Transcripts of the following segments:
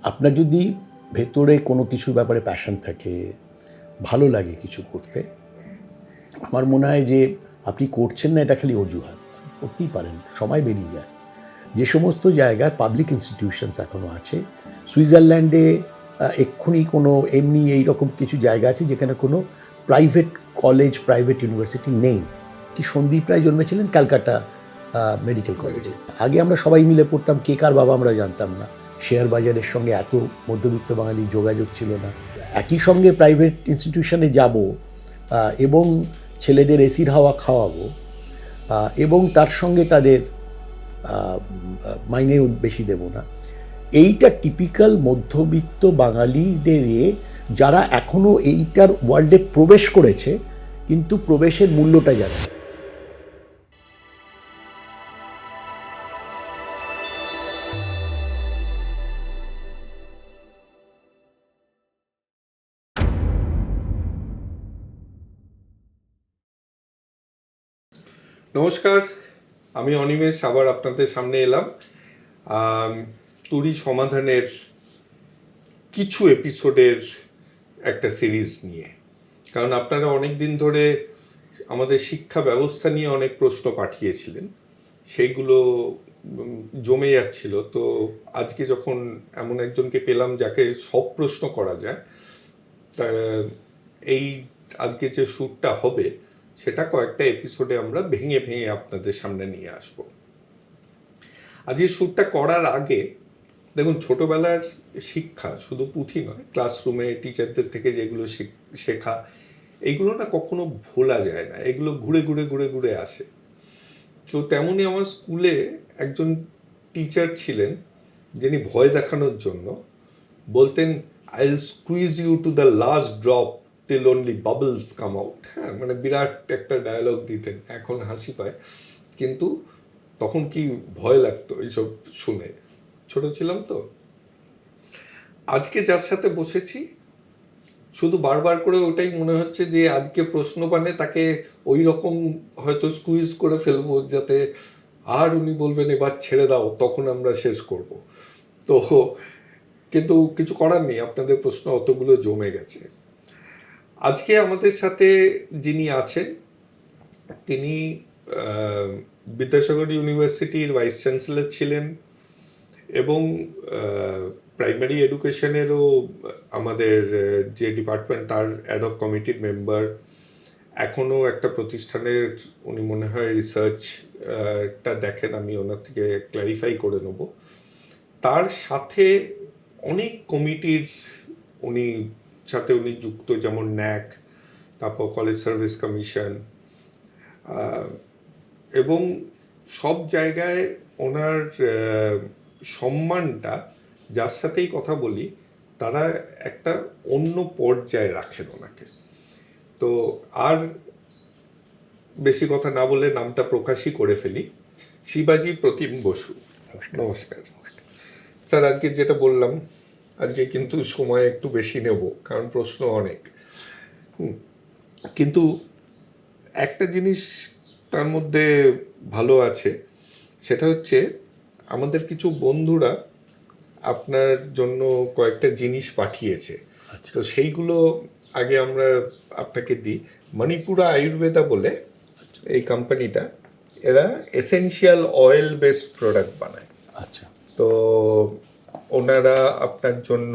আপনার যদি ভেতরে কোনো কিছুর ব্যাপারে প্যাশন থাকে, ভালো লাগে কিছু করতে, আমার মনে হয় যে আপনি করছেন না এটা খালি অজুহাত। করতেই পারেন, সময় বেরিয়ে যায়। যে সমস্ত জায়গায় পাবলিক ইনস্টিটিউশনস এখনও আছে, সুইজারল্যান্ডে এক্ষুনি কোনো এমনি এইরকম কিছু জায়গা আছে যেখানে কোনো প্রাইভেট কলেজ, প্রাইভেট ইউনিভার্সিটি নেই। কি সন্দীপ রায় জন্মেছিলেন ক্যালকাটা মেডিকেল কলেজে। আগে আমরা সবাই মিলে পড়তাম, কে কার বাবা আমরা জানতাম না। শেয়ার বাজারের সঙ্গে এত মধ্যবিত্ত বাঙালি যোগাযোগ ছিল না। একই সঙ্গে প্রাইভেট ইনস্টিটিউশনে যাব এবং ছেলেদের এসির হাওয়া খাওয়াবো এবং তার সঙ্গে তাদের মাইনেও বেশি দেব না। এইটা টিপিক্যাল মধ্যবিত্ত বাঙালিদের যারা এখনও এইটার ওয়ার্ল্ডে প্রবেশ করেছে কিন্তু প্রবেশের মূল্যটা জানে। নমস্কার, আমি অনিমেষ আবার আপনাদের সামনে এলাম তুরি সমাধানের কিছু এপিসোডের একটা সিরিজ নিয়ে। কারণ আপনারা অনেক দিন ধরে আমাদের শিক্ষা ব্যবস্থা নিয়ে অনেক প্রশ্ন পাঠিয়েছিলেন, সেইগুলো জমে যাচ্ছিল। তো আজকে যখন এমন একজনকে পেলাম যাকে সব প্রশ্ন করা যায়, তা এই আজকে যে শ্যুটটা হবে সেটা কয়েকটা এপিসোডে আমরা ভেঙে ভেঙে আপনাদের সামনে নিয়ে আসব। আজ এই শ্যুটটা করার আগে দেখুন, ছোটবেলার শিক্ষা শুধু পুঁথি নয়, ক্লাসরুমে টিচারদের থেকে যেগুলো শেখা, এইগুলো না কখনো ভোলা যায় না, এগুলো ঘুরে ঘুরে ঘুরে ঘুরে আসে। তো তেমনই আমার স্কুলে একজন টিচার ছিলেন যিনি ভয় দেখানোর জন্য বলতেন, I will squeeze you to the last drop till only bubbles come out. হ্যাঁ, মানে বিরাট একটা ডায়ালগ দিতেন, এখন হাসি পায়, কিন্তু তখন কি ভয় লাগতো এইসব শুনে, ছোট ছিলাম তো। আজকে যার সাথে বসেছি শুধু বারবার করে ওটাই মনে হচ্ছে যে আজকে প্রশ্ন বানে তাকে ওই রকম হয়তো স্কুইজ করে ফেলবো যাতে আর উনি বলবেন এবার ছেড়ে দাও, তখন আমরা শেষ করব। তো কিন্তু কিছু করার নেই, আপনাদের প্রশ্ন অতগুলো জমে গেছে। আজকে আমাদের সাথে যিনি আছেন তিনি বিদ্যাসাগর ইউনিভার্সিটির ভাইস চ্যান্সেলর ছিলেন এবং প্রাইমারি এডুকেশনেরও আমাদের যে ডিপার্টমেন্ট তার অ্যাডহক কমিটির মেম্বার। এখনও একটা প্রতিষ্ঠানের উনি মনে হয় রিসার্চটা দেখেন, আমি ওনার থেকে ক্ল্যারিফাই করে নেব। তার সাথে অনেক কমিটির সাথে উনি যুক্ত, যেমন ন্যাক, তারপর কলেজ সার্ভিস কমিশন, এবং সব জায়গায় ওনার সম্মানটা, যার সাথেই কথা বলি তারা একটা অন্য পর্যায়ে রাখেন ওনাকে। তো আর বেশি কথা না বলে নামটা প্রকাশই করে ফেলি, শিবাজি প্রতিম বসু। নমস্কার স্যার। আজকে যেটা বললাম, আজকে কিন্তু সময় একটু বেশি নেব কারণ প্রশ্ন অনেক, কিন্তু একটা জিনিস তার মধ্যে ভালো আছে, সেটা হচ্ছে আমাদের কিছু বন্ধুরা আপনার জন্য কয়েকটা জিনিস পাঠিয়েছে। তো সেইগুলো আগে আমরা আপনাকে দিই। মণিপুরা আয়ুর্বেদা বলে এই কোম্পানিটা, এরা এসেনশিয়াল অয়েল বেসড প্রোডাক্ট বানায়। আচ্ছা, তো ওনারা আপনার জন্য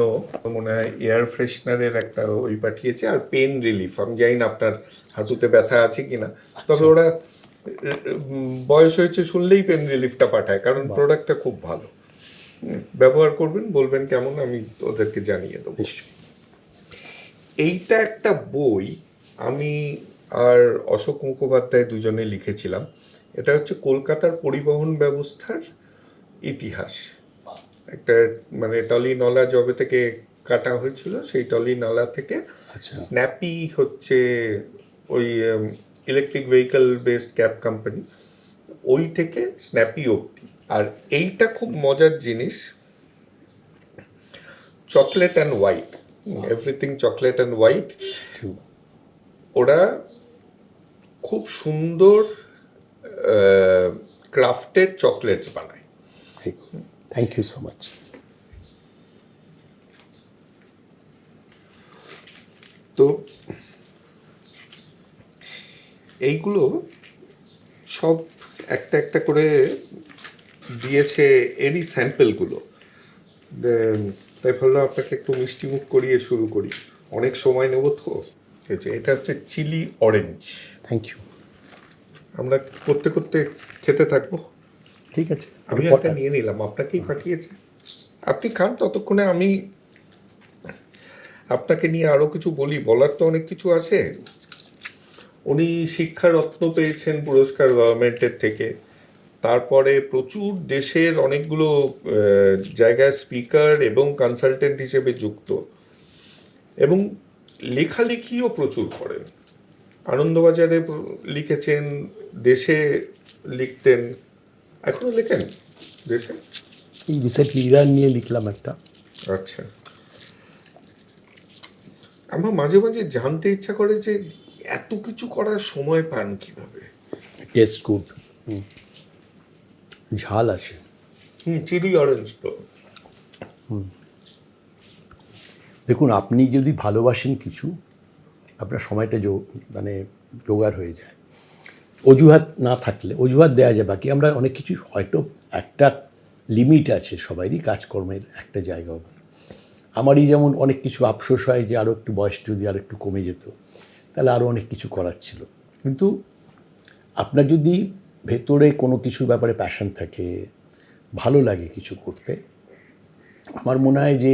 মনে হয় এয়ার ফ্রেশনারের একটা ওই পাঠিয়েছে, আর পেন রিলিফ। আমি জানি না আপনার হাঁটুতে ব্যথা আছে কিনা, তবে ওরা বয়স হয়েছে শুনলেই পেন রিলিফটা পাঠায়, কারণ প্রোডাক্টটা খুব ভালো। ব্যবহার করবেন, বলবেন কেমন, আমি ওদেরকে জানিয়ে দেবো। এইটা একটা বই আমি আর অশোক মুখোপাধ্যায় দুজনে লিখেছিলাম। এটা হচ্ছে কলকাতার পরিবহন ব্যবস্থার ইতিহাস। একটা মানে টলি নলা জবে থেকে কাটা হয়েছিল, সেই টলি নলা থেকে স্ন্যাপি হচ্ছে ওই electric vehicle based cab company, ওই থেকে স্ন্যাপি অবধি। আর এইটা খুব মজার জিনিস, chocolate and white, everything chocolate and white. ওরা খুব সুন্দর ক্রাফটেড চকলেটস বানায়। Thank you so much. তো এইগুলো সব একটা একটা করে দিয়েছে, এরই স্যাম্পেলগুলো। তাই ভাবলাম আপনাকে একটু মিষ্টিমুখ করিয়ে শুরু করি, অনেক সময় নেব তো। এটা হচ্ছে চিলি অরেঞ্জ। Thank you. আমরা করতে করতে খেতে থাকবো। ঠিক আছে, আমি একটা নিয়ে নিলাম, আপনাকেই পাঠিয়েছে, আপনি খান ততক্ষণে। আমি আপনাকে নিয়ে আরও কিছু বলি, বলার তো অনেক কিছু আছে। উনি শিক্ষারত্ন পেয়েছেন পুরস্কার গভর্নমেন্টের থেকে, তারপরে প্রচুর দেশের অনেকগুলো জায়গায় স্পিকার এবং কনসালটেন্ট হিসেবে যুক্ত, এবং লেখালেখিও প্রচুর করেন। আনন্দবাজারে লিখেছেন, দেশে লিখতেন, এখনো লেখেন দেশে। এই রিসেন্টলি ইরান নিয়ে লিখলাম একটা। আচ্ছা, আমার মাঝে মাঝে জানতে ইচ্ছা করে যে এত কিছু করার সময় পান কিভাবে। টেস্ট গুড, ঝাল আছে। চিলি অরেঞ্জ তো। দেখুন, আপনি যদি ভালোবাসেন কিছু, আপনার সময়টা মানে জোগাড় হয়ে যায়। অজুহাত না থাকলে অজুহাত দেওয়া যায়, বাকি আমরা অনেক কিছু হয়তো একটা লিমিট আছে সবারই কাজকর্মের একটা জায়গা অবধি। আমারই যেমন অনেক কিছু আফসোস হয় যে আরও একটু বয়স যদি আর একটু কমে যেত, তাহলে আরও অনেক কিছু করার ছিল। কিন্তু আপনার যদি ভেতরে কোনো কিছুর ব্যাপারে প্যাশন থাকে, ভালো লাগে কিছু করতে, আমার মনে হয় যে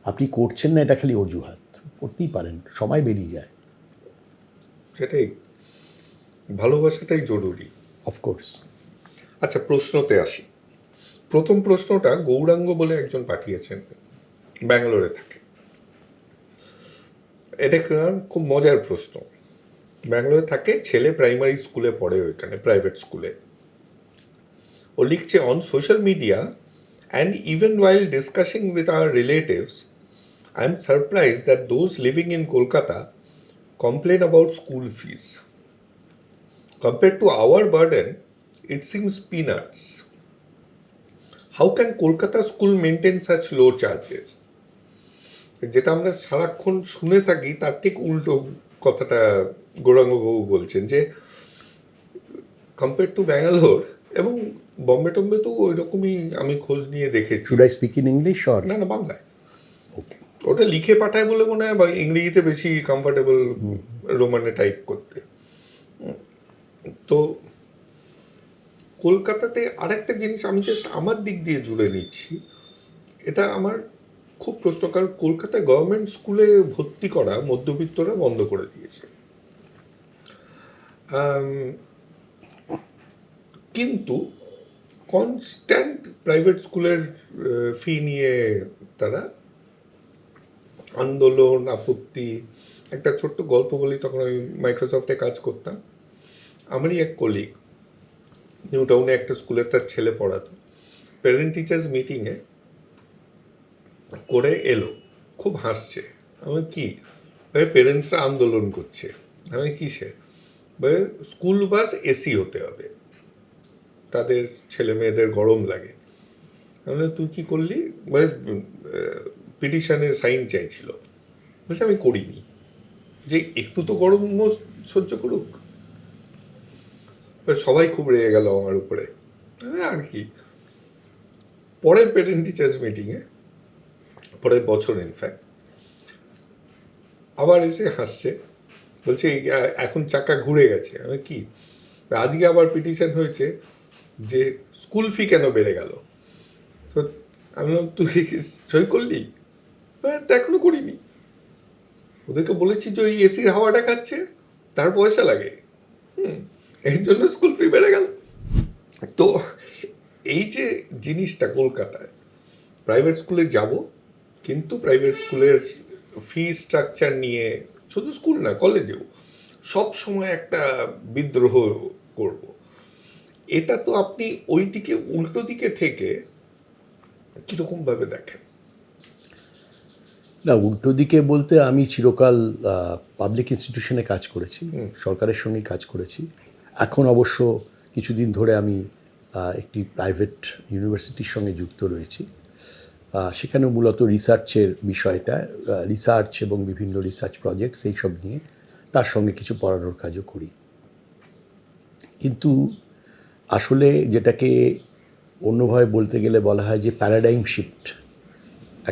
আপনি করছেন না এটা খালি অজুহাত। করতেই পারেন, সময় বেরিয়ে যায়। সেটাই, ভালোবাসাটাই জরুরি। অফকোর্স। আচ্ছা, প্রশ্নতে আসি। প্রথম প্রশ্নটা গৌরাঙ্গ বলে একজন পাঠিয়েছেন, ব্যাঙ্গালোরে থাকে। এটা খুব মজার প্রশ্ন। ব্যাঙ্গালোরে থাকে, ছেলে প্রাইমারি স্কুলে পড়ে, ওইখানে প্রাইভেট স্কুলে। ও লিখছে, on social media and even while discussing with our relatives, I am surprise that those living in Kolkata complain about school fees. Compared to our burden, it seems peanuts. How can Kolkata school maintain such low charges? যেটা আমরা সারাক্ষণ শুনে থাকি তার ঠিক উল্টো কথাটা গৌরাঙ্গবাবু বলছেন, যে কম্পেয়ার টু ব্যাঙ্গালোর এবং বম্বে টম্বে তো ওই রকমই আমি খোঁজ নিয়ে দেখেছি। Should I speak in English or? না, বাংলায়। ওটা লিখে পাঠায় বলে মনে হয়, বা ইংরেজিতে বেশি কমফোর্টেবল রোমানে টাইপ করতে। তো কলকাতাতে আরেকটা জিনিস আমি জাস্ট আমার দিক দিয়ে জুড়ে নিচ্ছি, এটা আমার খুব প্রশ্ন, কারণ কলকাতায় গভর্নমেন্ট স্কুলে ভর্তি করা মধ্যবিত্তরা বন্ধ করে দিয়েছে, কিন্তু কনস্ট্যান্ট প্রাইভেট স্কুলের ফি নিয়ে তারা আন্দোলন, আপত্তি। একটা ছোট্ট গল্প বলি, তখন আমি মাইক্রোসফটে কাজ করতাম। আমারই এক কলিগ নিউ টাউনে একটা স্কুলে তার ছেলে পড়াতো, প্যারেন্ট টিচার্স মিটিংয়ে করে এলো, খুব হাসছে। আমি কি, পেরেন্টসরা আন্দোলন করছে। আমি কিসে? স্কুল বাস এসি হতে হবে, তাদের ছেলে মেয়েদের গরম লাগে। আমি, তুই কি করলি? পিটিশনে সাইন চাইছিল, বলছে আমি করিনি, যে একটু তো গরম সহ্য করুক। সবাই খুব রেগে গেল আমার উপরে। আর কি, পরের প্যারেন্ট টিচার্স মিটিংয়ে, পরের বছর ইনফ্যাক্ট, আবার এসে হাসছে, বলছে এখন চাকা ঘুরে গেছে। আমি কি, আজকে আবার পিটিশন হয়েছে যে স্কুল ফি কেন বেড়ে গেল। তো আমি বললাম, তুই সই করলি? এখনো করিনি। ওদেরকে বলেছি যে ওই এসির হাওয়াটা খাচ্ছে, তার পয়সা লাগে, এই জন্য স্কুল ফি বেড়ে গেল। তো এই যে জিনিসটা, কলকাতায় প্রাইভেট স্কুলে যাব, কিন্তু প্রাইভেট স্কুলের ফি স্ট্রাকচার নিয়ে, শুধু স্কুল না কলেজেও সব সময় একটা বিদ্রোহ করব, এটা তো আপনি ওই দিকে উল্টো দিকে থেকে কীরকমভাবে দেখেন? না, উল্টো দিকে বলতে আমি চিরকাল পাবলিক ইনস্টিটিউশনে কাজ করেছি, সরকারের সঙ্গেই কাজ করেছি। এখন অবশ্য কিছুদিন ধরে আমি একটি প্রাইভেট ইউনিভার্সিটির সঙ্গে যুক্ত রয়েছি। সেখানে মূলত রিসার্চের বিষয়টা, রিসার্চ এবং বিভিন্ন রিসার্চ প্রজেক্ট সেই সব নিয়ে, তার সঙ্গে কিছু পড়ানোর কাজও করি। কিন্তু আসলে যেটাকে অন্যভাবে বলতে গেলে বলা হয় যে প্যারাডাইম শিফট,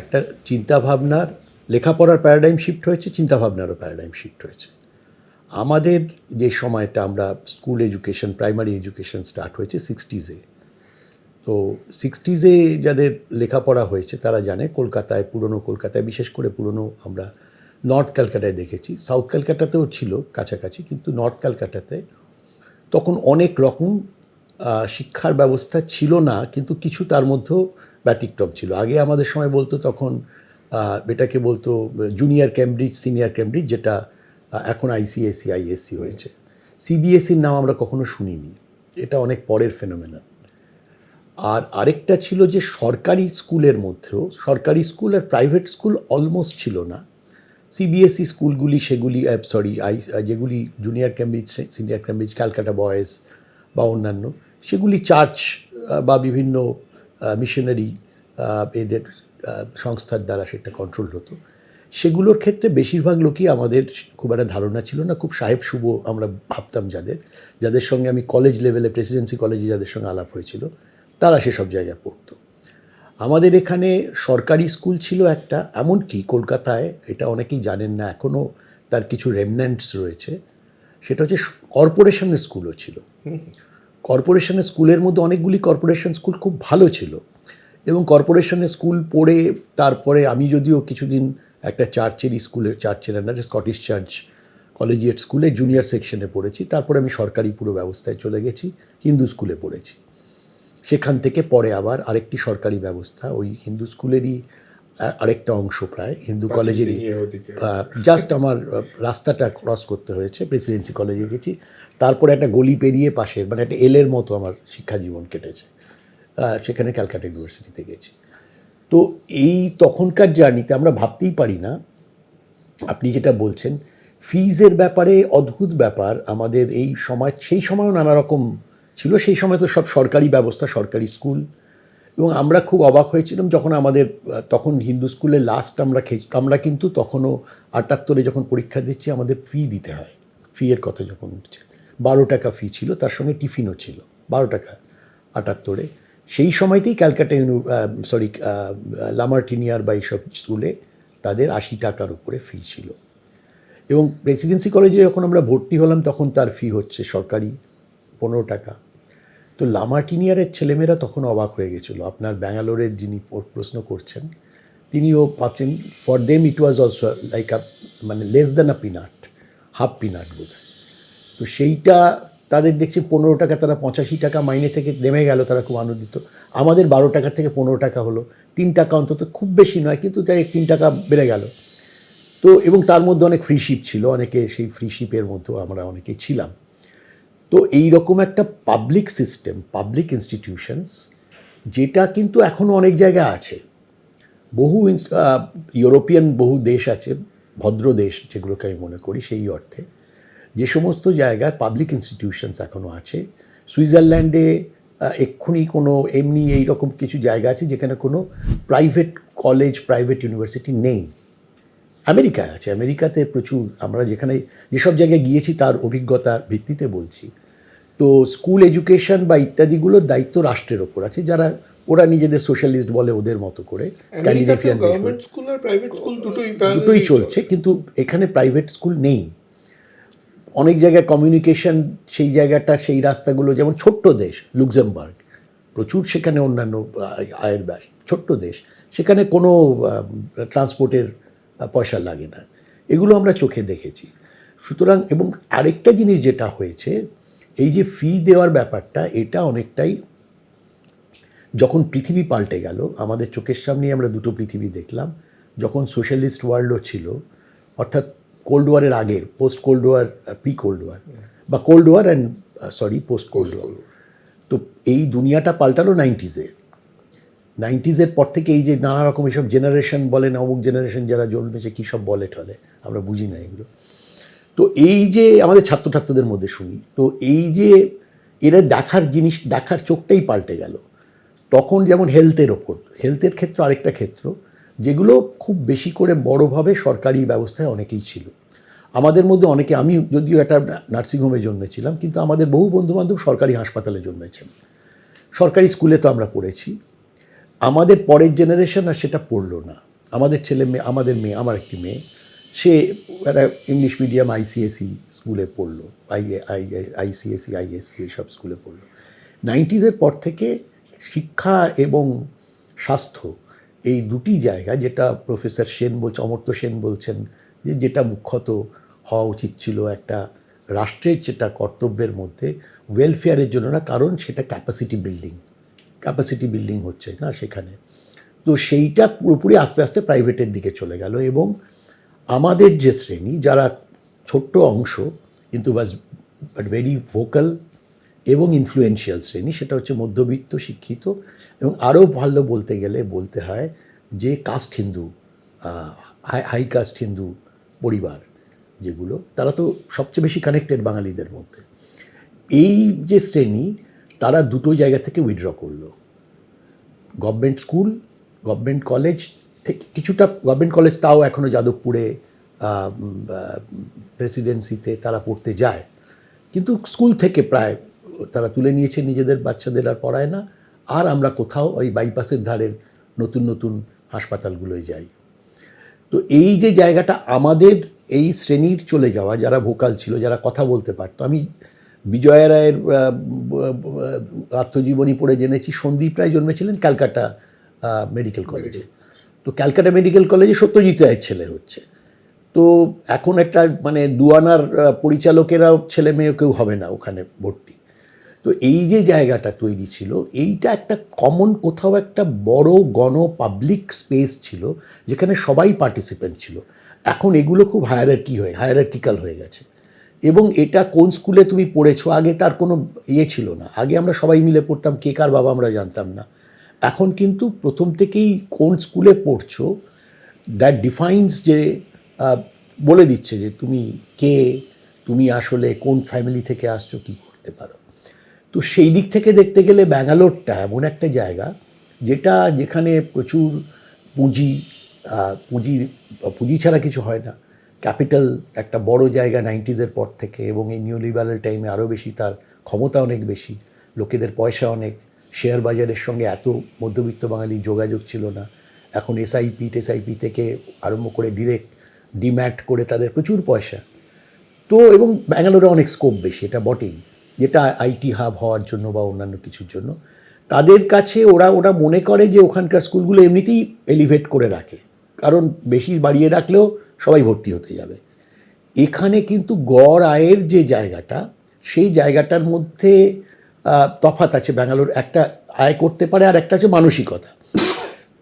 একটা চিন্তাভাবনার, লেখাপড়ার প্যারাডাইম শিফট হয়েছে, চিন্তাভাবনারও প্যারাডাইম শিফট হয়েছে। আমাদের যে সময়টা আমরা school education, primary education start হয়েছে 60s-এ। তো 60s-এ যাদের লেখাপড়া হয়েছে তারা জানে কলকাতায়, পুরনো কলকাতায়, বিশেষ করে পুরনো আমরা নর্থ ক্যালকাটায় দেখেছি, সাউথ ক্যালকাটাতেও ছিল কাছাকাছি, কিন্তু নর্থ ক্যালকাটাতে তখন অনেক রকম শিক্ষার ব্যবস্থা ছিল না, কিন্তু কিছু তার মধ্যেও ব্যতিক্রম ছিল। আগে আমাদের সময় বলতো তখন এটাকে বলতো জুনিয়র ক্যামব্রিজ, সিনিয়র ক্যামব্রিজ, যেটা এখন আইসিএসসি, আইএসসি হয়েছে। সিবিএসসির নাম আমরা কখনো শুনিনি, এটা অনেক পরের ফেনোমেনন। আর আরেকটা ছিল যে সরকারি স্কুলের মধ্যেও, সরকারি স্কুল আর প্রাইভেট স্কুল অলমোস্ট ছিল না। সিবিএসই স্কুলগুলি, সেগুলি যেগুলি junior Cambridge, senior Cambridge, Calcutta boys বা অন্যান্য, সেগুলি চার্চ বা বিভিন্ন মিশনারি এদের সংস্থার দ্বারা সেটা কন্ট্রোল হতো। সেগুলোর ক্ষেত্রে বেশিরভাগ লোকই আমাদের খুব একটা ধারণা ছিল না, খুব সাহেব শুভ আমরা ভাবতাম। যাদের সঙ্গে আমি কলেজ লেভেলে, প্রেসিডেন্সি কলেজে যাদের সঙ্গে আলাপ হয়েছিল, তারা সেসব জায়গায় পড়তো। আমাদের এখানে সরকারি স্কুল ছিল একটা, এমনকি কলকাতায়, এটা অনেকেই জানেন না, এখনও তার কিছু রেমন্যান্টস রয়েছে, সেটা হচ্ছে কর্পোরেশনের স্কুলও ছিল। কর্পোরেশনের স্কুলের মধ্যে অনেকগুলি কর্পোরেশন স্কুল খুব ভালো ছিল, এবং কর্পোরেশনের স্কুল পড়ে তারপরে আমি যদিও কিছুদিন একটা চার্চের আন্ডারে স্কটিশ চার্চ কলেজিয়েট স্কুলে জুনিয়র সেকশনে পড়েছি, তারপরে আমি সরকারি পুরো ব্যবস্থায় চলে গেছি, হিন্দু স্কুলে পড়েছি। সেখান থেকে পরে আবার আরেকটি সরকারি ব্যবস্থা, ওই হিন্দু স্কুলেরই আরেকটা অংশ, প্রায় হিন্দু কলেজেরই, জাস্ট আমার রাস্তাটা ক্রস করতে হয়েছে, প্রেসিডেন্সি কলেজে গেছি, তারপরে একটা গলি পেরিয়ে পাশের, মানে একটা এলের মতো আমার শিক্ষা জীবন কেটেছে, সেখানে ক্যালকাটা ইউনিভার্সিটিতে গেছি। তো এই তখনকার জার্নিতে আমরা ভাবতেই পারি না, আপনি যেটা বলছেন ফিজের ব্যাপারে, অদ্ভুত ব্যাপার আমাদের এই সময়, সেই সময়ও নানা রকম ছিল। সেই সময় তো সব সরকারি ব্যবস্থা, সরকারি স্কুল, এবং আমরা খুব অবাক হয়েছিলাম যখন আমাদের, তখন হিন্দু স্কুলে লাস্ট আমরা কিন্তু তখনও 78-এ যখন পরীক্ষা দিচ্ছি আমাদের ফি দিতে হয়। ফিয়ের কথা যখন উঠছে, 12 টাকা ফি ছিল, তার সঙ্গে টিফিনও ছিল, 12 টাকা 78-এ। সেই সময়তেই ক্যালকাটা লামার্টিনিয়ার বা এইসব স্কুলে তাদের 80 টাকার উপরে ফি ছিল। এবং প্রেসিডেন্সি কলেজে যখন আমরা ভর্তি হলাম তখন তার ফি হচ্ছে সরকারি 15 টাকা। তো লামার্টিনিয়ারের ছেলেমেয়েরা তখন অবাক হয়ে গেছিলো। আপনার ব্যাঙ্গালোরের যিনি প্রশ্ন করছেন তিনিও ভাবছেন, for them it was also like মানে less than a peanut, half peanut বোধ হয়। তো সেইটা তাদের দেখছি 15 টাকা, তারা 85 টাকা মাইনে থেকে নেমে গেল, তারা খুব আনন্দিত। আমাদের 12 টাকা থেকে 15 টাকা হলো, 3 টাকা অন্তত, খুব বেশি নয়, কিন্তু তাই 3 টাকা বেড়ে গেল। তো এবং তার মধ্যে অনেক ফ্রিশিপ ছিল, অনেকে সেই ফ্রিশিপের মধ্যেও আমরা অনেকেই ছিলাম। তো এই রকম একটা পাবলিক সিস্টেম, পাবলিক ইনস্টিটিউশনস, যেটা কিন্তু এখনও অনেক জায়গায় আছে। বহু ইউরোপিয়ান বহু দেশ আছে, ভদ্র দেশ যেগুলোকে আমি মনে করি, সেই অর্থে যে সমস্ত জায়গায় পাবলিক ইনস্টিটিউশনস এখনও আছে। সুইজারল্যান্ডে এক্ষুনি কোনো এমনি এইরকম কিছু জায়গা আছে যেখানে কোনো প্রাইভেট কলেজ, প্রাইভেট ইউনিভার্সিটি নেই। আমেরিকায় আছে, আমেরিকাতে প্রচুর, আমরা যেসব জায়গায় গিয়েছি তার অভিজ্ঞতার ভিত্তিতে বলছি। তো স্কুল এডুকেশন বা ইত্যাদিগুলোর দায়িত্ব রাষ্ট্রের ওপর আছে, যারা ওরা নিজেদের সোশ্যালিস্ট বলে ওদের মতো করে। স্ক্যান্ডিনেভিয়ান গভর্নমেন্ট স্কুল আর প্রাইভেট স্কুল দুটোই চলছে, কিন্তু এখানে প্রাইভেট স্কুল নেই। অনেক জায়গায় কমিউনিকেশন, সেই জায়গাটা, সেই রাস্তাগুলো, যেমন ছোট্ট দেশ লুক্সেমবার্গ, প্রচুর সেখানে অন্যান্য আয়ের ব্যাস, ছোট্ট দেশ, সেখানে কোনো ট্রান্সপোর্টের পয়সা লাগে না। এগুলো আমরা চোখে দেখেছি। সুতরাং, এবং আরেকটা জিনিস যেটা হয়েছে, এই যে ফি দেওয়ার ব্যাপারটা, এটা অনেকটাই যখন পৃথিবী পাল্টে গেল, আমাদের চোখের সামনেই আমরা দুটো পৃথিবী দেখলাম। যখন সোশ্যালিস্ট ওয়ার্ল্ডও ছিল, অর্থাৎ কোল্ড ওয়ারের আগের, post cold war, pre cold war, বা cold war and post cold war. তো এই দুনিয়াটা পাল্টালো 90s-এর পর থেকে। এই যে নানা রকম এইসব জেনারেশন বলেন, অমুক জেনারেশন যারা জন্মেছে, কী সব বলে টলে, আমরা বুঝি না এগুলো। তো এই যে আমাদের ছাত্রছাত্রীদের মধ্যে শুনি, তো এই যে এরা দেখার চোখটাই পাল্টে গেল। তখন যেমন হেলথের ক্ষেত্র আরেকটা ক্ষেত্র, যেগুলো খুব বেশি করে বড়োভাবে সরকারি ব্যবস্থায় অনেকেই ছিল। আমাদের মধ্যে অনেকে, আমি যদিও একটা নার্সিংহোমে জন্মেছিলাম, কিন্তু আমাদের বহু বন্ধুবান্ধব সরকারি হাসপাতালে জন্মেছেন। সরকারি স্কুলে তো আমরা পড়েছি। আমাদের পরের জেনারেশন আর সেটা পড়লো না। আমাদের ছেলে মেয়ে, আমার একটি মেয়ে, সে একটা ইংলিশ মিডিয়াম আইসিএসই স্কুলে পড়লো, আইসিএসই আইএসসি এইসব স্কুলে পড়লো। 90s পর থেকে শিক্ষা এবং স্বাস্থ্য এই দুটি জায়গা, যেটা প্রফেসর সেন বলছে, অমর্ত্য সেন বলছেন যে যেটা মুখ্যত হওয়া উচিত ছিল একটা রাষ্ট্রের, যেটা কর্তব্যের মধ্যে, ওয়েলফেয়ারের জন্য না, কারণ সেটা ক্যাপাসিটি বিল্ডিং হচ্ছে না সেখানে। তো সেইটা পুরোপুরি আস্তে আস্তে প্রাইভেটের দিকে চলে গেল, এবং আমাদের যে শ্রেণী, যারা ছোট্ট অংশ কিন্তু বাট ভেরি ভোকাল এবং ইনফ্লুয়েন্সিয়াল শ্রেণী, সেটা হচ্ছে মধ্যবিত্ত শিক্ষিত, এবং আরও ভালো বলতে গেলে বলতে হয় যে caste Hindu, high caste Hindu পরিবার যেগুলো, তারা তো সবচেয়ে বেশি কানেক্টেড বাঙালিদের মধ্যে। এই যে শ্রেণী, তারা দুটো জায়গা থেকে উইথড্র করলো। গভর্নমেন্ট স্কুল, গভর্নমেন্ট কলেজ থেকে কিছুটা, গভর্নমেন্ট কলেজ তাও এখনও যাদবপুরে প্রেসিডেন্সিতে তারা পড়তে যায়, কিন্তু স্কুল থেকে প্রায় তারা তুলে নিয়েছে, নিজেদের বাচ্চাদের আর পড়ায় না। আর আমরা কোথাও ওই বাইপাসের ধারের নতুন নতুন হাসপাতালগুলোয় যাই। তো এই যে জায়গাটা আমাদের এই শ্রেণীর চলে যাওয়া, যারা ভোকাল ছিল, যারা কথা বলতে পারতো, আমি বিজয়া রায়ের আত্মজীবনী পড়ে জেনেছি সন্দীপ রায় জন্মেছিলেন ক্যালকাটা মেডিকেল কলেজে। তো ক্যালকাটা মেডিকেল কলেজে সত্যজিৎ রায়ের ছেলে হচ্ছে। তো এখন একটা মানে দুয়ানার পরিচালকেরাও ছেলে মেয়ে কেউ হবে না ওখানে ভর্তি। তো এই যে জায়গাটা তৈরি ছিল, এইটা একটা কমন, কোথাও একটা বড় পাবলিক স্পেস ছিল যেখানে সবাই পার্টিসিপেন্ট ছিল। এখন এগুলো খুব হায়ারার্কিক্যাল হয়ে গেছে। এবং এটা কোন স্কুলে তুমি পড়েছো, আগে তার কোনো ইয়ে ছিল না। আগে আমরা সবাই মিলে পড়তাম, কে কার বাবা আমরা জানতাম না। এখন কিন্তু প্রথম থেকেই কোন স্কুলে পড়ছো দ্যাট ডিফাইন্স, যে বলে দিচ্ছে যে তুমি কে, তুমি আসলে কোন ফ্যামিলি থেকে আসছো, কী করতে পারো। তো সেই দিক থেকে দেখতে গেলে ব্যাঙ্গালোরটা এমন একটা জায়গা যেখানে প্রচুর পুঁজি ছাড়া কিছু হয় না। ক্যাপিটাল একটা বড় জায়গা 90s পর থেকে, এবং এই নিউ লিবারাল টাইমে আরও বেশি, তার ক্ষমতা অনেক বেশি, লোকেদের পয়সা অনেক। শেয়ার বাজারের সঙ্গে এত মধ্যবিত্ত বাঙালির যোগাযোগ ছিল না। এখন এসআইপি থেকে আরম্ভ করে ডিরেক্ট ডিম্যাট করে তাদের প্রচুর পয়সা। তো এবং ব্যাঙ্গালোরে অনেক স্কোপ বেশি, এটা বটেই, যেটা আইটি হাব হওয়ার জন্য বা অন্যান্য কিছুর জন্য। তাদের কাছে ওরা মনে করে যে ওখানকার স্কুলগুলো এমনিতেই এলিভেট করে রাখে, কারণ বেশি বাড়িয়ে রাখলেও সবাই ভর্তি হতে যাবে। এখানে কিন্তু গড় আয়ের যে জায়গাটা, সেই জায়গাটার মধ্যে তফাৎ আছে। ব্যাঙ্গালোর একটা আয় করতে পারে, আর একটা আছে মানসিকতা।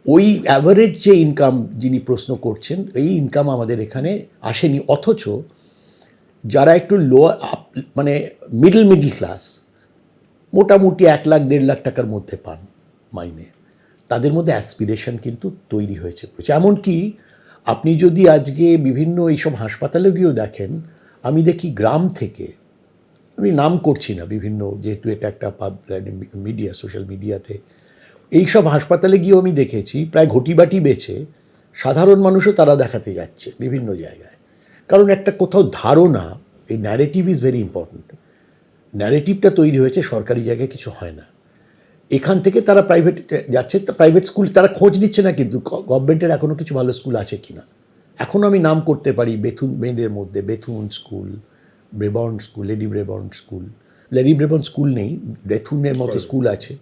ওই অ্যাভারেজ যে ইনকাম যিনি প্রশ্ন করছেন, এই ইনকাম আমাদের এখানে আসেনি। অথচ যারা একটু মানে মিডল ক্লাস, মোটামুটি 1 লাখ 1.5 লাখ টাকার মধ্যে পান মাইনে, তাদের মধ্যে অ্যাসপিরেশন কিন্তু তৈরি হয়েছে। এমনকি আপনি যদি আজকে বিভিন্ন এইসব হাসপাতালে গিয়েও দেখেন, আমি দেখি গ্রাম থেকে, আমি নাম করছি না, বিভিন্ন, যেহেতু এটা একটা মিডিয়া, সোশ্যাল মিডিয়াতে, এইসব হাসপাতালে গিয়েও আমি দেখেছি প্রায় ঘটিবাটি বেচে সাধারণ মানুষও তারা দেখাতে যাচ্ছে বিভিন্ন জায়গায়। কারণ একটা কোথাও ধারণা, এই ন্যারেটিভ ইজ ভেরি ইম্পর্ট্যান্ট। ন্যারেটিভটা তৈরি হয়েছে সরকারি জায়গায় কিছু হয় না, এখান থেকে তারা প্রাইভেট যাচ্ছে। প্রাইভেট স্কুল তারা খোঁজ নিচ্ছে না, কিন্তু গভর্নমেন্টের এখনও কিছু ভালো স্কুল আছে কি না। এখনও আমি নাম করতে পারি মেয়েদের মধ্যে Bethune school, Brabourne school, lady Brabourne school নেই, বেথুনের মতো স্কুল আছে,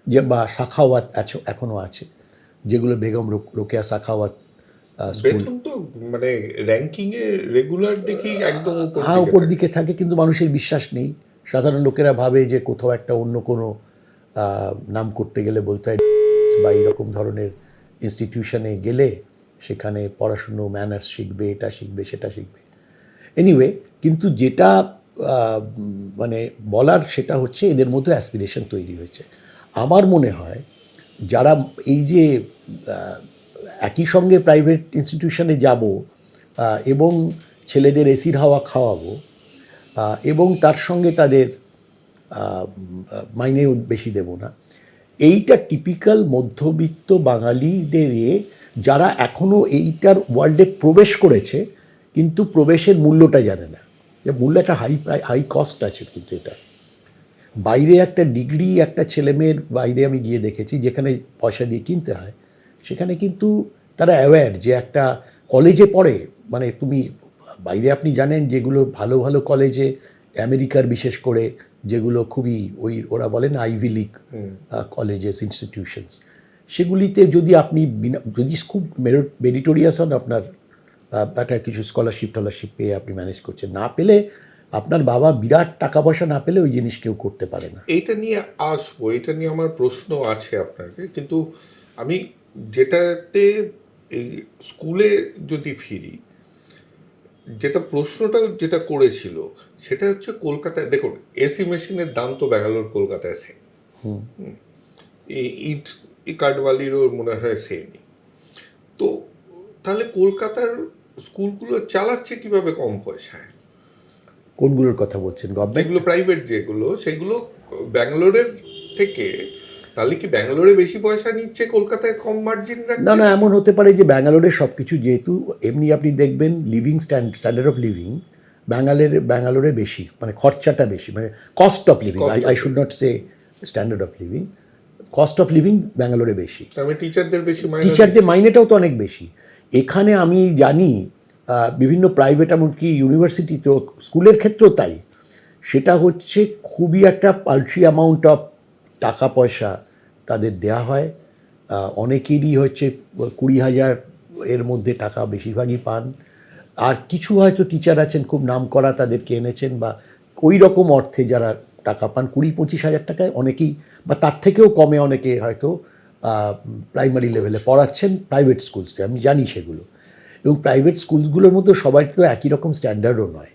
যে বা সাখাওয়াত আছে, এখনও আছে, যেগুলো বেগম রোকেয়া সাখাওয়াত স্কুল। বেতন তো মানে র্যাঙ্কিংয়ে রেগুলার দেখি একদম উপর দিকে থাকে, কিন্তু মানুষের বিশ্বাস নেই। সাধারণ লোকেরা ভাবে যে কোথাও একটা অন্য কোনো নাম করতে গেলে বলতে হয় বা এইরকম ধরনের ইনস্টিটিউশনে গেলে সেখানে পড়াশুনো, ম্যানার্স শিখবে, এটা শিখবে, সেটা শিখবে। এনিওয়ে, কিন্তু যেটা মানে বলার, সেটা হচ্ছে এদের মধ্যে অ্যাসপিরেশন তৈরি হয়েছে। আমার মনে হয় যারা এই যে একই সঙ্গে প্রাইভেট ইনস্টিটিউশনে যাব এবং ছেলেদের এসির হাওয়া খাওয়াবো, এবং তার সঙ্গে তাদের মাইনেও বেশি দেব না, এইটা টিপিক্যাল মধ্যবিত্ত বাঙালিদের যারা এখনও এইটার ওয়ার্ল্ডে প্রবেশ করেছে কিন্তু প্রবেশের মূল্যটা জানে না, যে মূল্য একটা হাই কস্ট আছে। কিন্তু এটা বাইরে একটা ডিগ্রি একটা ছেলেমেয়ের বাইরে আমি গিয়ে দেখেছি যেখানে পয়সা দিয়ে কিনতে হয়, সেখানে কিন্তু তারা অ্যাওয়্যার যে একটা কলেজে পড়ে, মানে তুমি বাইরে আপনি জানেন যেগুলো ভালো ভালো কলেজে আমেরিকার বিশেষ করে যেগুলো খুবই ওরা বলেন আইভি লিগ কলেজেস ইনস্টিটিউশনস, সেগুলিতে যদি আপনি যদি খুব মেরিটোরিয়াস হন, আপনার একটা কিছু স্কলারশিপ টলারশিপ পেয়ে আপনি ম্যানেজ করছেন, না পেলে আপনার বাবা বিরাট টাকা পয়সা না পেলে ওই জিনিস কেউ করতে পারে না। এইটা নিয়ে আসবো, এটা নিয়ে আমার প্রশ্ন আছে আপনাকে, কিন্তু আমি যেটাতে এই স্কুলে যদি ফিরি, যেটা প্রশ্নটা যেটা করেছিল সেটা হচ্ছে কলকাতায় দেখুন এসি মেশিনের দাম তো ব্যাঙ্গালোর কলকাতায় সেম, এই ইট কাঠবালিরও মনে হয় সেমই। তো তাহলে কলকাতার স্কুলগুলো চালাচ্ছে কিভাবে কম পয়সায়? কোনগুলোর কথা বলছেন? গভর্নমেন্ট? যেগুলো প্রাইভেট যেগুলো সেগুলো ব্যাঙ্গালোরের থেকে, তাহলে কি ব্যাঙ্গালোরে বেশি পয়সা নিচ্ছে, কলকাতায় কম মার্জিন না রাখছে? না, এমন হতে পারে যে ব্যাঙ্গালোরে সব কিছু যেহেতু এমনি আপনি দেখবেন লিভিং স্ট্যান্ডার্ড অফ লিভিং ব্যাঙ্গালোরে বেশি, মানে খরচাটা বেশি, মানে cost of living, Cost of I should not say standard of living, cost of living ব্যাঙ্গালোরে বেশি। আমি টিচারদের বেশি মাইনে টিচারদের মাইনেটাও তো অনেক বেশি। এখানে আমি জানি বিভিন্ন প্রাইভেট এমনকি ইউনিভার্সিটিতেও, স্কুলের ক্ষেত্রেও তাই, সেটা হচ্ছে খুবই একটা পাল্ট্রি অ্যামাউন্ট অফ টাকা পয়সা তাদের দেয়া হয়। অনেকেরই হচ্ছে 20,000 এর মধ্যে টাকা বেশিরভাগই পান। আর কিছু হয়তো টিচার আছেন খুব নামকরা, তাদেরকে এনেছেন, বা ওই রকম অর্থে যারা টাকা পান 20-25 হাজার টাকায় অনেকেই, বা তার থেকেও কমে অনেকে হয়তো প্রাইমারি লেভেলে পড়াচ্ছেন প্রাইভেট স্কুলসে, আমি জানি সেগুলো। এবং প্রাইভেট স্কুলগুলোর মধ্যে সবাই তো একই রকম স্ট্যান্ডার্ডও নয়।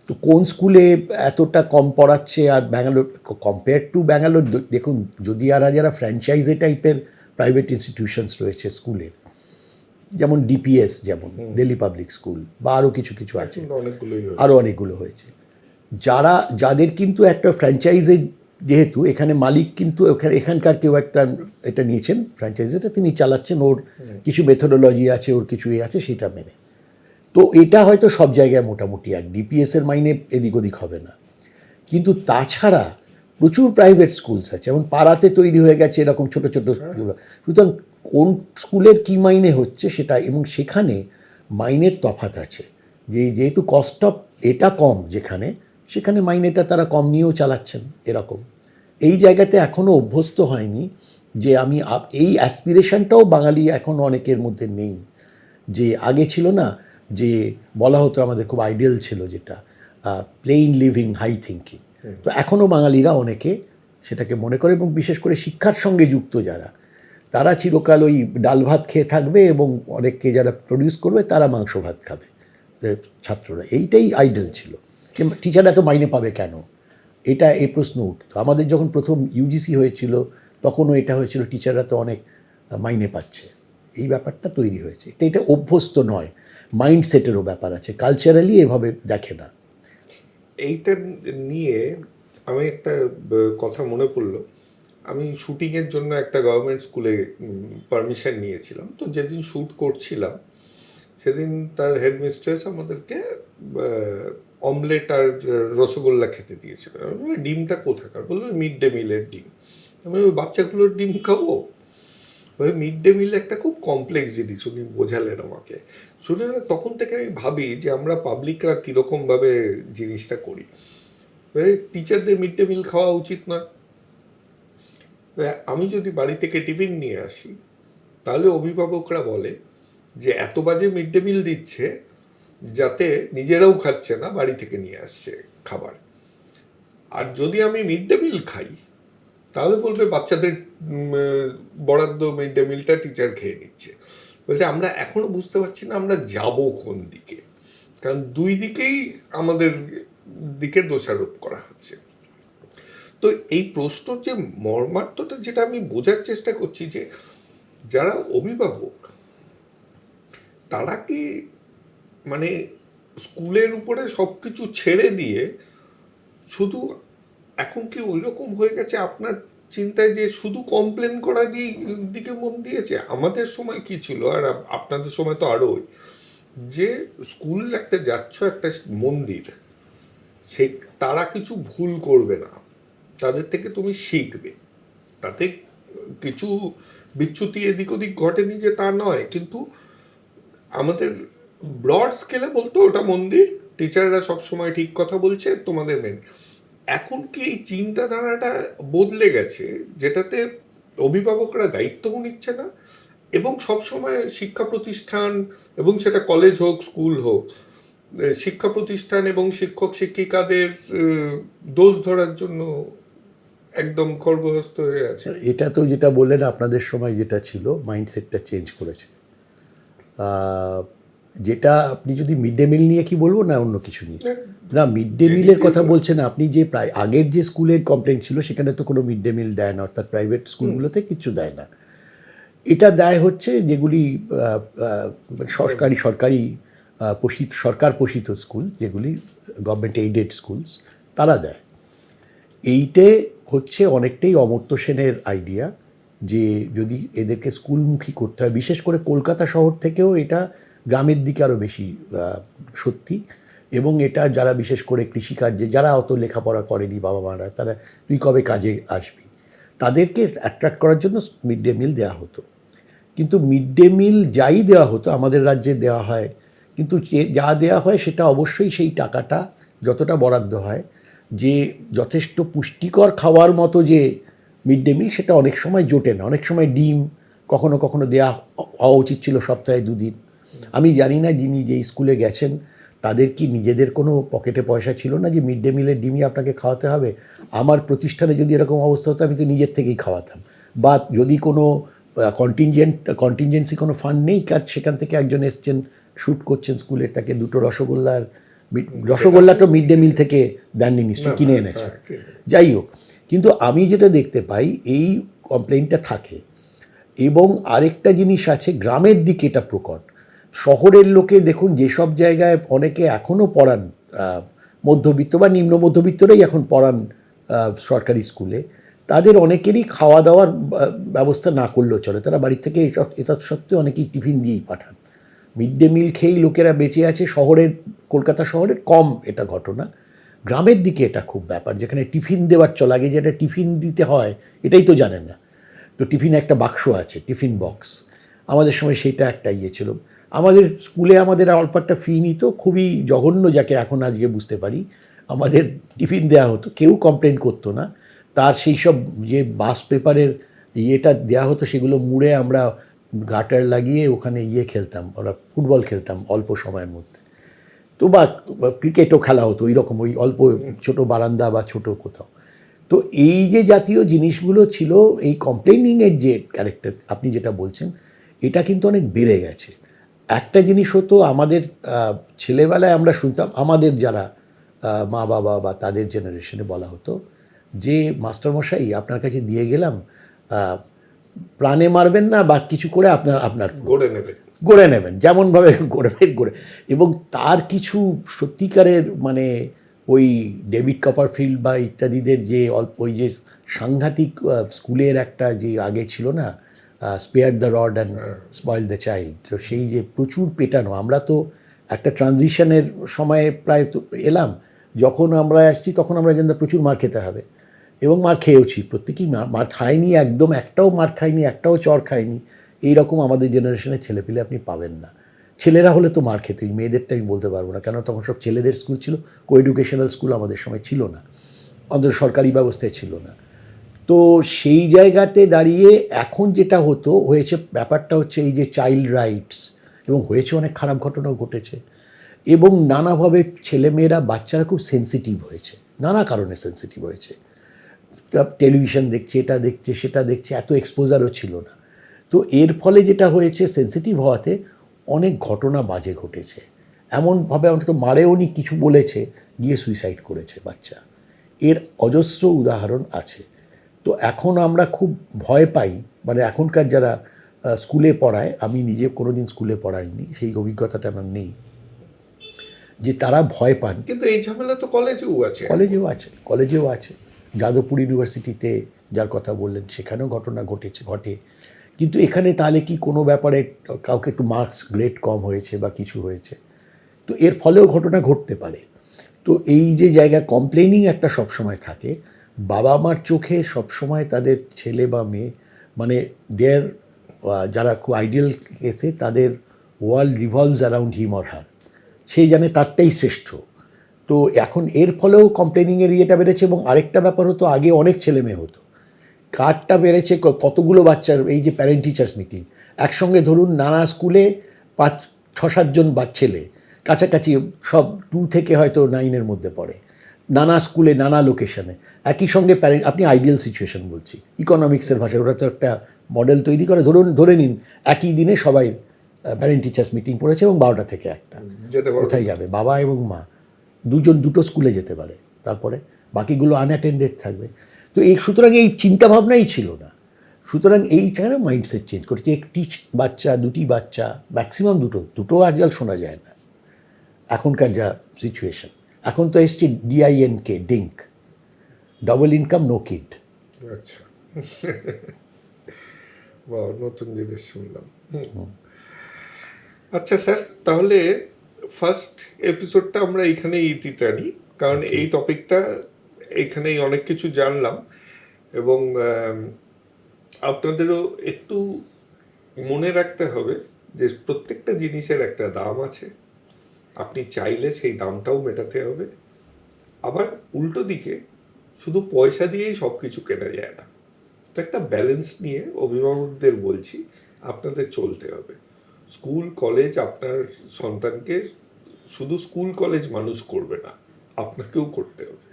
তো কোন স্কুলে এতটা কম পড়াচ্ছে, আর ব্যাঙ্গালোর কম্পেয়ার টু ব্যাঙ্গালোর, দেখুন যদি যারা ফ্র্যাঞ্চাইজি টাইপের প্রাইভেট ইনস্টিটিউশনস রয়েছে স্কুলে, যেমন ডিপিএস, যেমন দিল্লি পাবলিক স্কুল, বা আরও কিছু কিছু আছে, অনেকগুলোই আরও অনেকগুলো হয়েছে, যাদের কিন্তু একটা ফ্র্যাঞ্চাইজি, যেহেতু এখানে মালিক কিন্তু এখানকার কেউ একটা এটা নিয়েছেন ফ্র্যাঞ্চাইজিটা, তিনি চালাচ্ছেন, ওর কিছু মেথোডোলজি আছে, ওর কিছু আছে, সেটা মেনে। তো এটা হয়তো সব জায়গায় মোটামুটি এক, ডিপিএসের মাইনে এদিক ওদিক হবে না। কিন্তু তাছাড়া প্রচুর প্রাইভেট স্কুলস আছে, যেমন পাড়াতে তৈরি হয়ে গেছে এরকম ছোটো ছোটো স্কুলগুলো। সুতরাং কোন স্কুলের কী মাইনে হচ্ছে সেটা, এবং সেখানে মাইনের তফাৎ আছে, যেহেতু কস্ট অফ এটা কম, যেখানে সেখানে মাইনেটা তারা কম নিয়েও চালাচ্ছেন এরকম। এই জায়গাতে এখনও অভ্যস্ত হয়নি যে আমি এই অ্যাসপিরেশনটাও বাঙালি এখনও অনেকের মধ্যে নেই, যে আগে ছিল না, যে বলা হতো আমাদের খুব আইডিয়াল ছিল যেটা প্লেইন লিভিং হাই থিঙ্কিং। তো এখনও বাঙালিরা অনেকে সেটাকে মনে করে, এবং বিশেষ করে শিক্ষার সঙ্গে যুক্ত যারা, তারা চিরকাল ওই ডাল ভাত খেয়ে থাকবে, এবং অনেককে যারা প্রডিউস করবে তারা মাংস ভাত খাবে ছাত্ররা, এইটাই আইডল ছিল। টিচার এত মাইনে পাবে কেন, এই প্রশ্ন উঠতো। আমাদের যখন প্রথম ইউজিসি হয়েছিল তখনও এটা হয়েছিল, টিচাররা তো অনেক মাইনে পাচ্ছে, এই ব্যাপারটা তৈরি হয়েছে। এটা অভ্যস্ত নয়, মাইন্ডসেটেরও ব্যাপার আছে, কালচারালি এভাবে দেখে না। এইটা নিয়ে আমি একটা কথা মনে পড়লো। আমি শুটিংয়ের জন্য একটা গভর্নমেন্ট স্কুলে পারমিশন নিয়েছিলাম। তো যেদিন শ্যুট করছিলাম সেদিন তার হেডমিস্ট্রেস আমাদেরকে অমলেট আর রসগোল্লা খেতে দিয়েছিল। আমি বললাম, ডিমটা কোথাকার? বললো মিড ডে মিলের ডিম। আমি ওই বাচ্চাগুলোর ডিম খাবো? ওই মিড ডে মিল একটা খুব কমপ্লেক্স জিনিস, উনি বোঝালেন আমাকে। শুনে তখন থেকে আমি ভাবি যে আমরা পাবলিকরা কীরকমভাবে জিনিসটা করি। টিচারদের মিড ডে মিল খাওয়া উচিত নয়। আমি যদি বাড়ি থেকে টিফিন নিয়ে আসি, তাহলে অভিভাবকরা বলে যে এত বাজে মিড ডে মিল দিচ্ছে, যাতে নিজেরাও খাচ্ছে না, বাড়ি থেকে নিয়ে আসছে খাবার। আর যদি আমি মিড ডে মিল খাই, তাহলে বলবে বাচ্চাদের বরাদ্দ মিড ডে মিলটা টিচার খেয়ে নিচ্ছে। বলছে আমরা এখনো বুঝতে পারছি না আমরা যাব কোন দিকে, কারণ দুই দিকেই আমাদের দিকে দোষারোপ করা হচ্ছে। তো এই প্রশ্ন যে মর্মার্থটা, যেটা আমি বোঝার চেষ্টা করছি, যে যারা অভিভাবক তারা কি মানে স্কুলের উপরে সব কিছু ছেড়ে দিয়ে শুধু, এখন কি ওই রকম হয়ে গেছে আপনার চিন্তায় যে শুধু কমপ্লেন করার দিকে মন দিয়েছে। আমাদের সময় কি ছিল, আর আপনাদের সময় তো আরোই, যে স্কুল একটা যাচ্ছ, একটা মন্দির, সে তারা কিছু ভুল করবে না, তাদের থেকে তুমি শিখবে, তাতে কিছু বিচ্যুতি এদিক ওদিক ঘটেনি যে তা নয়, কিন্তু আমাদের ব্রড স্কেলে বলতো ওটা মন্দির, টিচাররা সবসময় ঠিক কথা বলছে, তোমাদের মেনে। এখন কি এই চিন্তাধারাটা বদলে গেছে, যেটাতে অভিভাবকরা দায়িত্বও নিচ্ছে না, এবং সবসময় শিক্ষা প্রতিষ্ঠান, এবং সেটা কলেজ হোক স্কুল হোক, শিক্ষা প্রতিষ্ঠান এবং শিক্ষক শিক্ষিকাদের দোষ ধরার জন্য একদম খর্বহস্ত হয়ে আছে। এটা তো যেটা বললেন আপনাদের সময় যেটা ছিল, মাইন্ডসেটটা চেঞ্জ করেছে। যেটা আপনি যদি মিড ডে মিল নিয়ে কি বলবো না অন্য কিছু নিয়ে, না মিড ডে মিলের কথা বলছেন আপনি, যে প্রায় আগের যে স্কুলের কমপ্লেন ছিল সেখানে তো কোনো মিড ডে মিল দেয় না, অর্থাৎ প্রাইভেট স্কুলগুলোতে কিচ্ছু দেয় না। এটা দেয় হচ্ছে যেগুলি সরকারি সরকার পোষিত স্কুল, যেগুলি গভর্নমেন্ট এইডেড স্কুলস, তারা দেয়। এইটে হচ্ছে অনেকটাই অমর্ত্য সেনের আইডিয়া, যে যদি এদেরকে স্কুলমুখী করতে হয়, বিশেষ করে কলকাতা শহর থেকেও এটা গ্রামের দিকে আরও বেশি সত্যি। এবং এটা যারা বিশেষ করে কৃষিকার্যে যারা অত লেখাপড়া করেনি বাবা মারা, তারা তুই কবে কাজে আসবি, তাদেরকে অ্যাট্রাক্ট করার জন্য মিড ডে মিল দেওয়া হতো। কিন্তু মিড ডে মিল যাই দেওয়া হতো, আমাদের রাজ্যে দেওয়া হয়, কিন্তু যা দেওয়া হয় সেটা অবশ্যই সেই টাকাটা যতটা বরাদ্দ হয়, যে যথেষ্ট পুষ্টিকর খাওয়ার মতো যে মিড ডে মিল, সেটা অনেক সময় জোটে না। অনেক সময় ডিম কখনো কখনো দেওয়া হওয়া উচিত ছিল সপ্তাহে 2 দিন। আমি জানি না যিনি যেই স্কুলে গেছেন তাদের কি নিজেদের কোনো পকেটে পয়সা ছিল না যে মিড ডে মিলের ডিমই আপনাকে খাওয়াতে হবে। আমার প্রতিষ্ঠানে যদি এরকম অবস্থা হতো আমি তো নিজের থেকেই খাওয়াতাম। বা যদি কোনো কন্টিনজেন্সি কোনো ফান্ড নেই, কাজ সেখান থেকে একজন এসছেন, শ্যুট করছেন স্কুলে, তাকে 2টো রসগোল্লা তো মিড ডে মিল থেকে দেননি, নিশ্চয়ই কিনে এনেছে। যাই হোক, কিন্তু আমি যেটা দেখতে পাই এই কমপ্লেইনটা থাকে। এবং আরেকটা জিনিস আছে, গ্রামের দিকে এটা প্রকট। শহরের লোকে দেখুন, যেসব জায়গায় অনেকে এখনও পড়ান, মধ্যবিত্ত বা নিম্ন মধ্যবিত্তরাই এখন পড়ান সরকারি স্কুলে, তাদের অনেকেরই খাওয়া দাওয়ার ব্যবস্থা না করলেও চলে, তারা বাড়ি থেকে এটা সত্ত্বেও অনেকেই টিফিন দিয়েই পাঠান। মিড ডে মিল খেয়েই লোকেরা বেঁচে আছে। শহরের, কলকাতা শহরের কম এটা ঘটনা, গ্রামের দিকে এটা খুব ব্যাপার, যেখানে টিফিন দেওয়ার চল, আগে যেটা টিফিন দিতে হয় এটাই তো জানেন না। তো টিফিনে একটা বাক্স আছে, টিফিন বক্স, আমাদের সময় সেইটা একটা ইয়ে ছিল। আমাদের স্কুলে আমাদের অল্প একটা ফি নিত, খুবই জঘন্য, যাকে এখন আজকে বুঝতে পারি। আমাদের টিফিন দেওয়া হতো, কেউ কমপ্লেন করতো না। তার সেই সব যে বাস পেপারের ইয়েটা দেওয়া হতো, সেগুলো মুড়ে আমরা গাটার লাগিয়ে ওখানে খেলতাম, ওরা ফুটবল খেলতাম অল্প সময়ের মধ্যে। তো বা ক্রিকেটও খেলা হতো ওই রকম, ওই অল্প ছোট বারান্দা বা ছোট কোথাও। তো এই যে জাতীয় জিনিসগুলো ছিল, এই কমপ্লেনিংয়ের যে ক্যারেক্টার আপনি যেটা বলছেন, এটা কিন্তু অনেক বেড়ে গেছে। একটা জিনিস হতো, আমাদের ছেলেবেলায় আমরা শুনতাম, আমাদের যারা মা বাবা বা তাদের জেনারেশনে বলা হতো যে মাস্টারমশাই আপনার কাছে দিয়ে গেলাম, প্রাণে মারবেন না বা কিছু করে আপনার গড়ে নেবেন, যেমনভাবে গড়ে। এবং তার কিছু সত্যিকারের মানে ওই ডেভিড কপারফিল্ড বা ইত্যাদিদের যে ওই যে সাংঘাতিক স্কুলের একটা যে আগে ছিল না, spare the rod and spoil the child, তো সেই যে প্রচুর পেটানো, আমরা তো একটা ট্রানজিশনের সময়ে প্রায় তো এলাম, যখন আমরা আসছি তখন আমরা জানতাম প্রচুর মার খেতে হবে, এবং মার খেয়েওছি, প্রত্যেকেই মার খায়নি, একদম একটাও মার খায়নি, একটাও চর খায়নি, এইরকম আমাদের জেনারেশনের ছেলেপিলে আপনি পাবেন না। ছেলেরা হলে তো মার খেতই, মেয়েদেরটা আমি বলতে পারবো না, কেন তখন সব ছেলেদের স্কুল ছিল, কো এডুকেশনাল স্কুল আমাদের সময় ছিল না, আমাদের সরকারি ব্যবস্থায় ছিল না। তো সেই জায়গাতে দাঁড়িয়ে এখন যেটা হয়েছে ব্যাপারটা হচ্ছে এই যে চাইল্ড রাইটস, এবং হয়েছে অনেক খারাপ ঘটনাও ঘটেছে, এবং নানাভাবে ছেলেমেয়েরা বাচ্চারা খুব সেন্সিটিভ হয়েছে, নানা কারণে সেন্সিটিভ হয়েছে। টেলিভিশন দেখছে, এটা দেখছে, সেটা দেখছে, এত এক্সপোজারও ছিল না। তো এর ফলে যেটা হয়েছে, সেন্সিটিভ হওয়াতে অনেক ঘটনা বাজে ঘটেছে। এমনভাবে অন্তত মারেও নি, কিছু বলেছে, গিয়ে সুইসাইড করেছে বাচ্চা, এর অজস্র উদাহরণ আছে। তো এখন আমরা খুব ভয় পাই, মানে এখনকার যারা স্কুলে পড়ায়, আমি নিজে কোনোদিন স্কুলে পড়াইনি, সেই অভিজ্ঞতাটা আমার নেই, যে তারা ভয় পান। কিন্তু এই ঝামেলা তো কলেজেও আছে। কলেজেও আছে। যাদবপুর ইউনিভার্সিটিতে যার কথা বললেন সেখানেও ঘটনা ঘটে, কিন্তু এখানে তাহলে কি কোনো ব্যাপারে কাউকে একটু মার্কস গ্রেড কম হয়েছে বা কিছু হয়েছে, তো এর ফলেও ঘটনা ঘটতে পারে। তো এই যে জায়গায় কমপ্লেনিং একটা সবসময় থাকে, বাবা মার চোখে সবসময় তাদের ছেলে বা মেয়ে মানে দেয়ার, যারা খুব আইডিয়াল কেসে তাদের world revolves around him or her, সেই জানে তারটাই শ্রেষ্ঠ। তো এখন এর ফলেও কমপ্লেনিংয়ের ইয়েটা বেড়েছে। এবং আরেকটা ব্যাপার হতো, আগে অনেক ছেলে মেয়ে হতো, কার্ডটা বেড়েছে, কতগুলো বাচ্চার এই যে প্যারেন্ট টিচার্স মিটিং, একসঙ্গে ধরুন নানা স্কুলে 5-6-7 জন ছেলে কাছাকাছি, সব 2 থেকে হয়তো 9-এর মধ্যে পড়ে, নানা স্কুলে নানা লোকেশনে একই সঙ্গে প্যারেন্ট, আপনি আইডিয়াল সিচুয়েশন বলছি ইকোনমিক্সের ভাষায়, ওরা তো একটা মডেল তৈরি করে, ধরে নিন একই দিনে সবাই প্যারেন্ট টিচার্স মিটিং পড়েছে এবং 12টা থেকে 1টা, যেতে পারবে কোথায় যাবে? বাবা এবং মা দুটো স্কুলে যেতে পারে, তারপরে বাকিগুলো আনঅ্যাটেন্ডেড থাকবে। তো এই সুতরাং এই চিন্তাভাবনাই ছিল না। সুতরাং এইখানে মাইন্ডসেট চেঞ্জ করেছে, একটি বাচ্চা, দুটি বাচ্চা, ম্যাক্সিমাম দুটো আজকাল শোনা যায় না এখনকার যা সিচুয়েশন। এখন তো এসছি DINK, DINK, double income no kid. আচ্ছা, বা নতুন জিনিস শুনলাম। আচ্ছা স্যার, তাহলে ফার্স্ট এপিসোডটা আমরা এইখানেই ইতি টানি, কারণ এই টপিকটা এইখানেই অনেক কিছু জানলাম। এবং আপনাদেরও একটু মনে রাখতে হবে যে প্রত্যেকটা জিনিসের একটা দাম আছে, আপনি চাইলে সেই দামটাও মেটাতে হবে। আবার উল্টো দিকে শুধু পয়সা দিয়েই সব কিছু কেনা যায় না, তো একটা ব্যালেন্স নিয়ে অভিভাবকদের বলছি আপনাদের চলতে হবে। স্কুল কলেজ আপনার সন্তানকে শুধু স্কুল কলেজ মানুষ করবে না, আপনাকেও করতে হবে।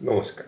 নমস্কার।